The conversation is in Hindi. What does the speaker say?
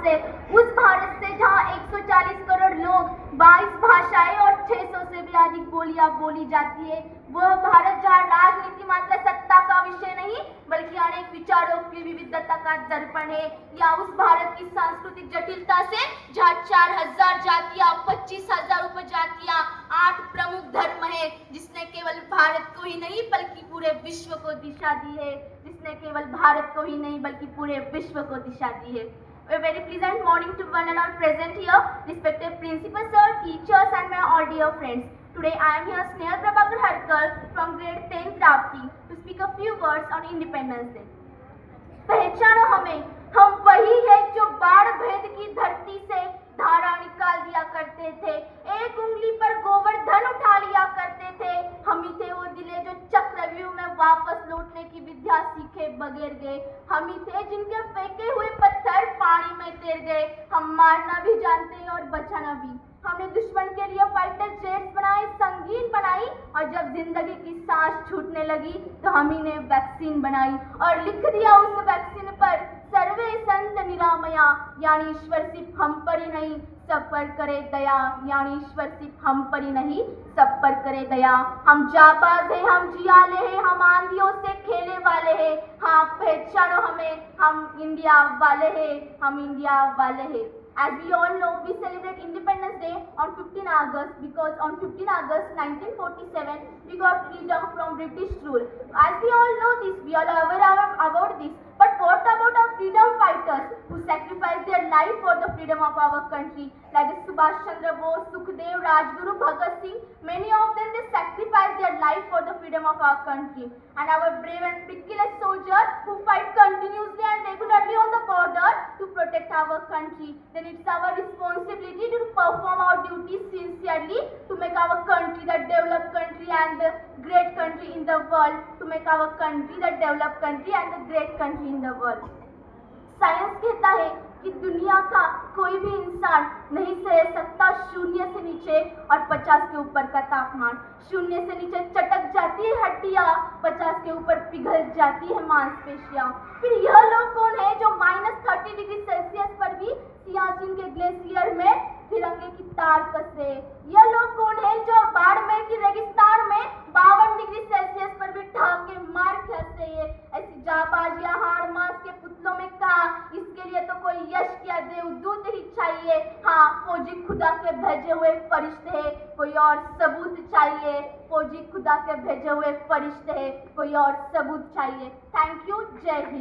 से, उस भारत से जहां 140 करोड़ लोग, 22 भाषाएं और 600 से भी अधिक बोलियां बोली जाती है, वह भारत जहां राजनीति मात्र सत्ता का विषय नहीं बल्कि अनेक विचारों की विविधता का दर्पण है, या उस भारत की सांस्कृतिक जटिलता से जहां 4000 जातियां, 25,000 उपजातियां, 8 प्रमुख धर्म है, जिसने केवल भारत को ही नहीं बल्कि पूरे विश्व को दिशा दी है, जिसने केवल भारत को ही नहीं बल्कि पूरे विश्व को दिशा दी है। A very pleasant morning to one and all present here, respected principal sir, teachers and my all dear friends. Today I am here Snehal Prabhakar Harkar from grade 10 Prapti to speak a few words on Independence Day. पहचानो हमें, हम वही है जो बाढ़ भेद की धरती से धारा निकाल दिया करते थे, एक उंगली पर गोवर्धन उठा लिया करते थे, हम ही थे वो दिले जो चक्रव्यूह में वापस लौटने की विद्या सीखे बगैर गए, हम ही थे जिनके फेंके हुए पत्थर पानी में तैर गए, हम मारना भी जानते हैं और बचाना भी। हमने दुश्मन के लिए फाइटर जेट्स बनाए, संगीन बनाई, और जब जिंदगी की सांस छूटने लगी तो हम ही ने वैक्सीन बनाई और लिख दिया उस वैक्सीन पर सर्वे संत निरामया, यानी ईश्वर सिर्फ हम पर ही नहीं सब पर करे दया, यानी ईश्वर सिर्फ हम पर ही नहीं सब पर करे दया। हम जाबाज है, हम जियाले हैं, हम आंधियों से खेले वाले हैं, हाँ पहचानो हमें, हम इंडिया वाले हैं, हम इंडिया वाले हैं। As we all know, we celebrate Independence Day on 15 August because on 15 August 1947 we got freedom from British rule. As we all know this, we all are aware about this. But what about our freedom fighters who sacrificed their life for the freedom of our country? Like Subhash Chandra Bose, Sukhdev, Rajguru, Bhagat Singh, many of them they sacrificed their life for the freedom of our country. And our brave and pitiless soldiers who fight continuously and regularly on the border to protect our country. Then it's our responsibility to perform our duties sincerely to make our country the developed country and the great country in the world, to make our country the developed country and the great country in the world. Science कहता है कि दुनिया का कोई भी इंसान नहीं सह सकता शून्य से नीचे और 50 के ऊपर का तापमान। शून्य से नीचे चटक जाती है हड्डियां, 50 के ऊपर पिघल जाती है मांसपेशियां। फिर यह लोग कौन है जो -30 डिग्री सेल्सियस पर भी सियाचिन के ग्लेशियर में तिरंगे की तार कसे? यह लोग कौन है जो बाड़मेर की रेगिस्तान में 52 डिग्री सेल्सियस पर भी ठाके मार खसे? ऐसी जाबाजियां हाड़ मांस के पुतलों में कहा, इसके लिए तो कोई यश या देवदूत ही चाहिए। हाँ, फौजी खुदा के भेजे हुए फरिश्ते हैं, कोई और सबूत चाहिए। फौजी खुदा के भेजे हुए फरिश्ते हैं, कोई और सबूत चाहिए। थैंक यू, जय हिंद।